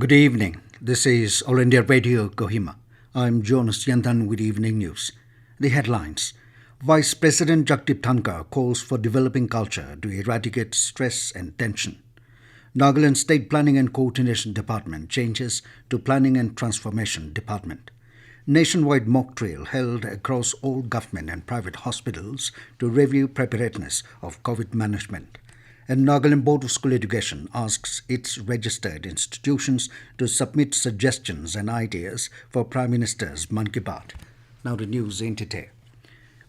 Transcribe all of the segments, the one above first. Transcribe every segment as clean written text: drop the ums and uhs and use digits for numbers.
Good evening. This is All India Radio Kohima. I'm Jonas Yantan with evening news. The headlines. Vice President Jagdeep Dhankhar calls for developing culture to eradicate stress and tension. Nagaland State Planning and Co-ordination Department changes to Planning and Transformation Department. Nationwide mock drill held across all government and private hospitals to review preparedness of COVID management. And Nagaland Board of School Education asks its registered institutions to submit suggestions and ideas for Prime Minister's Mann. Now the news in detail.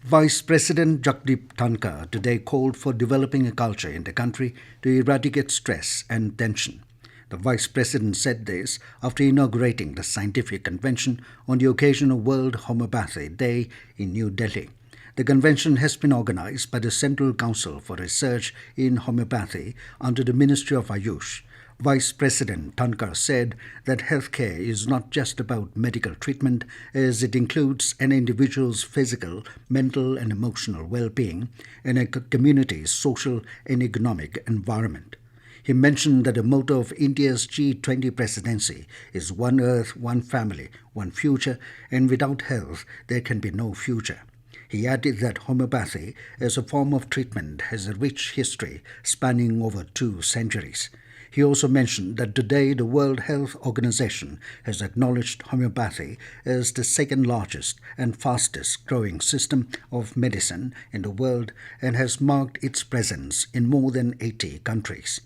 Vice President Jagdeep Dhankhar today called for developing a culture in the country to eradicate stress and tension. The Vice President said this after inaugurating the scientific convention on the occasion of World Homeopathy Day in New Delhi. The convention has been organized by the Central Council for Research in Homeopathy under the Ministry of Ayush. Vice President Dhankhar said that healthcare is not just about medical treatment, as it includes an individual's physical, mental and emotional well-being and a community's social and economic environment. He mentioned that the motto of India's G20 presidency is One Earth, One Family, One Future, and without health there can be no future. He added that homeopathy as a form of treatment has a rich history spanning over 2 centuries. He also mentioned that today the World Health Organization has acknowledged homeopathy as the second largest and fastest growing system of medicine in the world and has marked its presence in more than 80 countries.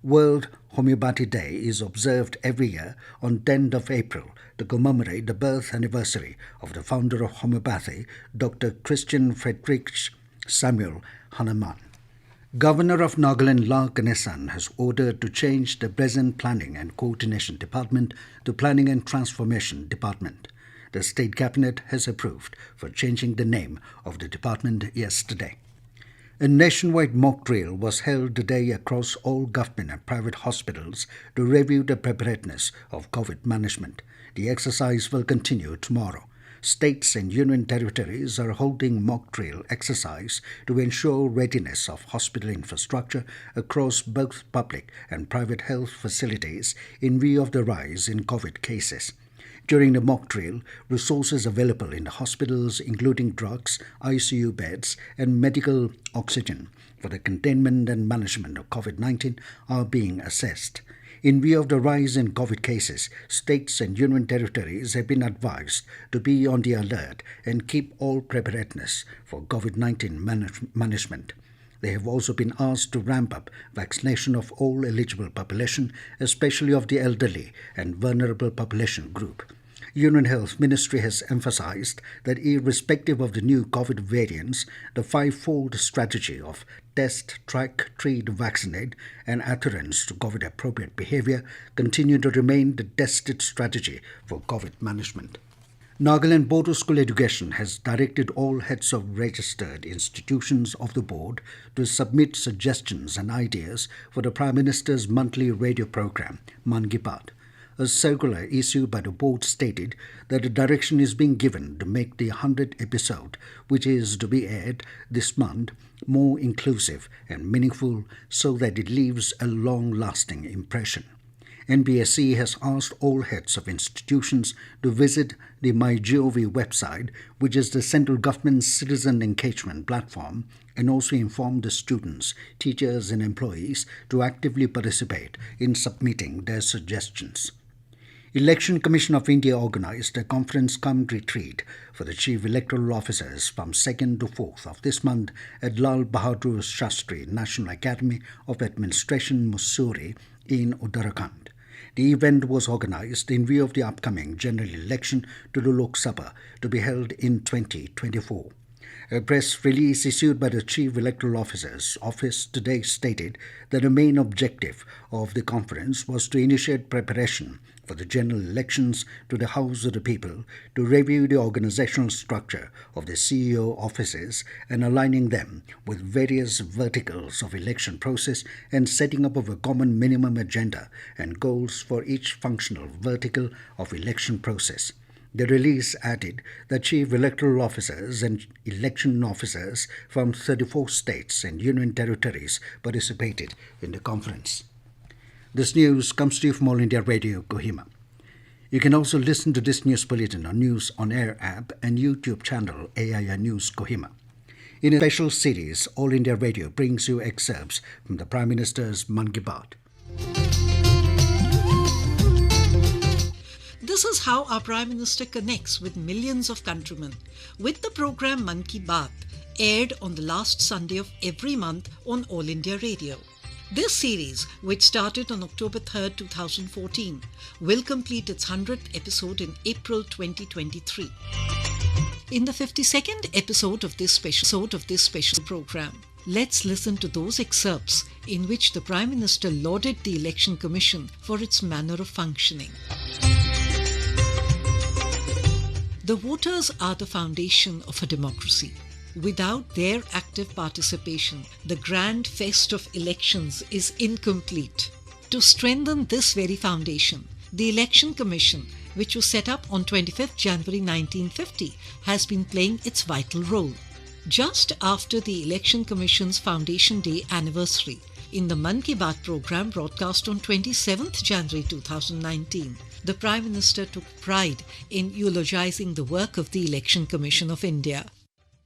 World Homeopathy Day is observed every year on 10th of April to commemorate the birth anniversary of the founder of homeopathy, Dr. Christian Friedrich Samuel Hahnemann. Governor of Nagaland La Ganesan has ordered to change the present Planning and Coordination Department to Planning and Transformation Department. The State Cabinet has approved for changing the name of the department yesterday. A nationwide mock drill was held today across all government and private hospitals to review the preparedness of COVID management. The exercise will continue tomorrow. States and union territories are holding mock drill exercise to ensure readiness of hospital infrastructure across both public and private health facilities in view of the rise in COVID cases. During the mock drill, resources available in the hospitals, including drugs, ICU beds, and medical oxygen for the containment and management of COVID-19 are being assessed. In view of the rise in COVID cases, states and union territories have been advised to be on the alert and keep all preparedness for COVID-19 management. They have also been asked to ramp up vaccination of all eligible population, especially of the elderly and vulnerable population group. Union Health Ministry has emphasized that irrespective of the new COVID variants, the 5-fold strategy of test, track, treat, vaccinate and adherence to COVID-appropriate behavior continue to remain the tested strategy for COVID management. Nagaland Board of School Education has directed all heads of registered institutions of the board to submit suggestions and ideas for the Prime Minister's monthly radio program, Mann. A circular issued by the board stated that the direction is being given to make the 100th episode, which is to be aired this month, more inclusive and meaningful so that it leaves a long-lasting impression. NBSC has asked all heads of institutions to visit the MyGov website, which is the central government's citizen engagement platform, and also inform the students, teachers and employees to actively participate in submitting their suggestions. Election Commission of India organized a conference-cum-retreat for the Chief Electoral Officers from 2nd to 4th of this month at Lal Bahadur Shastri National Academy of Administration, Mussoorie in Uttarakhand. The event was organized in view of the upcoming general election to the Lok Sabha to be held in 2024. A press release issued by the Chief Electoral Officer's office today stated that the main objective of the conference was to initiate preparation for the general elections to the House of the People, to review the organizational structure of the CEO offices and aligning them with various verticals of election process and setting up of a common minimum agenda and goals for each functional vertical of election process. The release added that chief electoral officers and election officers from 34 states and union territories participated in the conference. This news comes to you from All India Radio, Kohima. You can also listen to this news bulletin on News on Air app and YouTube channel AIR News Kohima. In a special series, All India Radio brings you excerpts from the Prime Minister's Mann Ki Baat. This is how our Prime Minister connects with millions of countrymen with the program Mann Ki Baat, aired on the last Sunday of every month on All India Radio. This series, which started on October 3rd, 2014, will complete its 100th episode in April 2023. In the 52nd episode of this special program, let's listen to those excerpts in which the Prime Minister lauded the Election Commission for its manner of functioning. The voters are the foundation of a democracy. Without their active participation, the grand fest of elections is incomplete. To strengthen this very foundation, the Election Commission, which was set up on 25th January 1950, has been playing its vital role. Just after the Election Commission's Foundation Day anniversary, in the Mann Ki Baat program broadcast on 27th January 2019, the Prime Minister took pride in eulogizing the work of the Election Commission of India.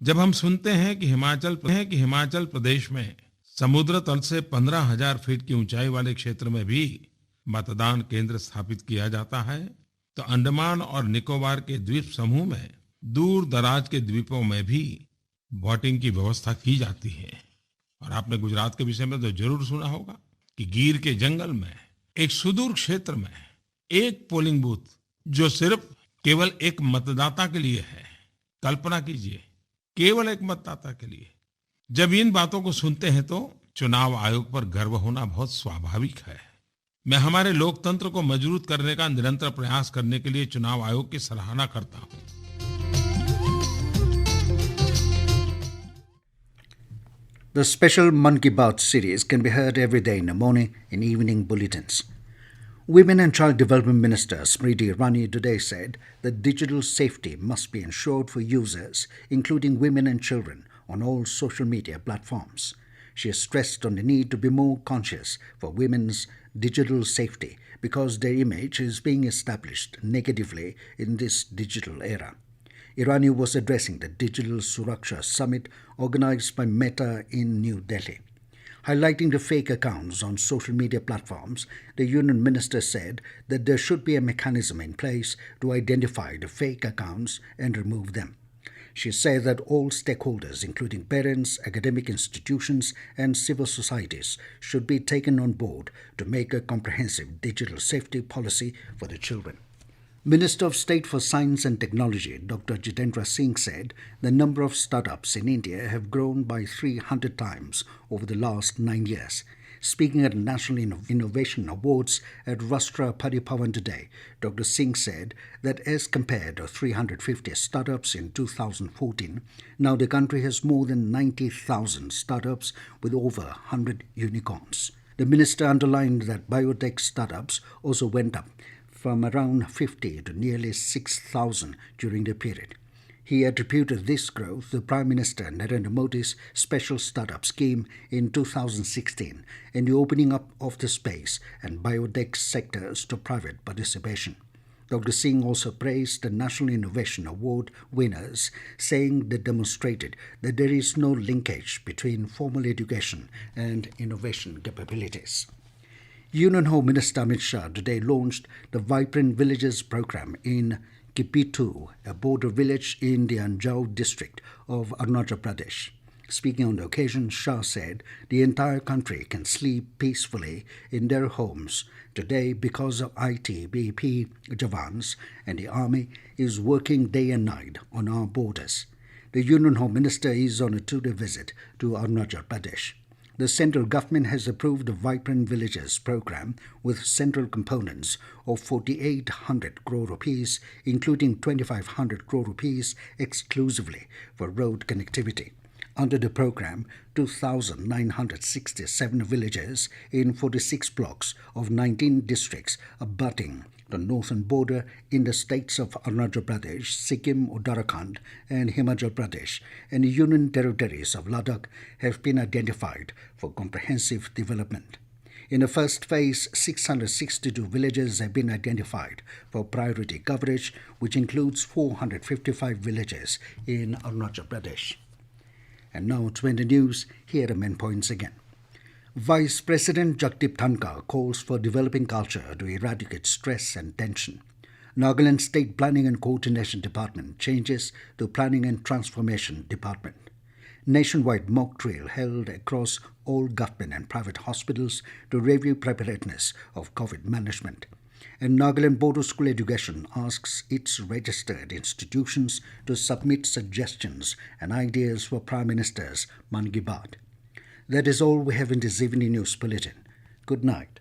जब हम सुनते हैं कि हिमाचल प्रदेश में समुद्र तल से 15,000 feet की ऊंचाई वाले क्षेत्र में भी मतदान केंद्र स्थापित किया जाता है, तो अंडमान और निकोबार के द्वीप समूह में दूर दराज के द्वीपों में भी वोटिंग की व्यवस्था की जाती है। और आपने गुजरात के विषय में तो जरूर सुना होगा कि गिर के जंगल में एक सुदूर क्षेत्र में एक पोलिंग बूथ जो सिर्फ केवल एक मतदाता के लिए है। कल्पना कीजिए, केवल एक मतदाता के लिए। जब इन बातों को सुनते हैं तो चुनाव आयोग पर गर्व होना बहुत स्वाभाविक है। मैं हमारे लोकतंत्र को मजबूत करने का निरंतर प्रयास करने के लिए चुनाव आयोग की सराहना करता हूं। The special Mann Ki Baat series can be heard every day in the morning and evening bulletins. Women and Child Development Minister Smriti Irani today said that digital safety must be ensured for users, including women and children, on all social media platforms. She has stressed on the need to be more conscious for women's digital safety because their image is being established negatively in this digital era. Irani was addressing the Digital Suraksha Summit organized by Meta in New Delhi. Highlighting the fake accounts on social media platforms, the Union Minister said that there should be a mechanism in place to identify the fake accounts and remove them. She said that all stakeholders, including parents, academic institutions, and civil societies, should be taken on board to make a comprehensive digital safety policy for the children. Minister of State for Science and Technology, Dr. Jitendra Singh, said the number of startups in India have grown by 300 times over the last 9 years. Speaking at the National Innovation Awards at Rashtra Paribhavan today, Dr. Singh said that as compared to 350 startups in 2014, now the country has more than 90,000 startups with over 100 unicorns. The minister underlined that biotech startups also went up from around 50 to nearly 6,000 during the period. He attributed this growth to Prime Minister Narendra Modi's special startup scheme in 2016 and the opening up of the space and biotech sectors to private participation. Dr. Singh also praised the National Innovation Award winners, saying they demonstrated that there is no linkage between formal education and innovation capabilities. Union Home Minister Amit Shah today launched the Vibrant Villages program in Kipitu, a border village in the Anjau district of Arunachal Pradesh. Speaking on the occasion, Shah said the entire country can sleep peacefully in their homes today because of ITBP Jawans, and the army is working day and night on our borders. The Union Home Minister is on a 2-day visit to Arunachal Pradesh. The central government has approved the Vibrant Villages program with central components of 4,800 crore rupees, including 2,500 crore rupees exclusively for road connectivity. Under the program, 2,967 villages in 46 blocks of 19 districts abutting the northern border in the states of Arunachal Pradesh, Sikkim, Uttarakhand, and Himachal Pradesh, and the union territories of Ladakh have been identified for comprehensive development. In the first phase, 662 villages have been identified for priority coverage, which includes 455 villages in Arunachal Pradesh. And now to end the news, here are the main points again. Vice President Jagdeep Dhankhar calls for developing culture to eradicate stress and tension. Nagaland State Planning and Co-ordination Department changes to Planning and Transformation Department. Nationwide mock drill held across all government and private hospitals to review preparedness of COVID management. And Nagaland Board of School Education asks its registered institutions to submit suggestions and ideas for Prime Minister's Mann Baat. That is all we have in this evening news bulletin. Good night.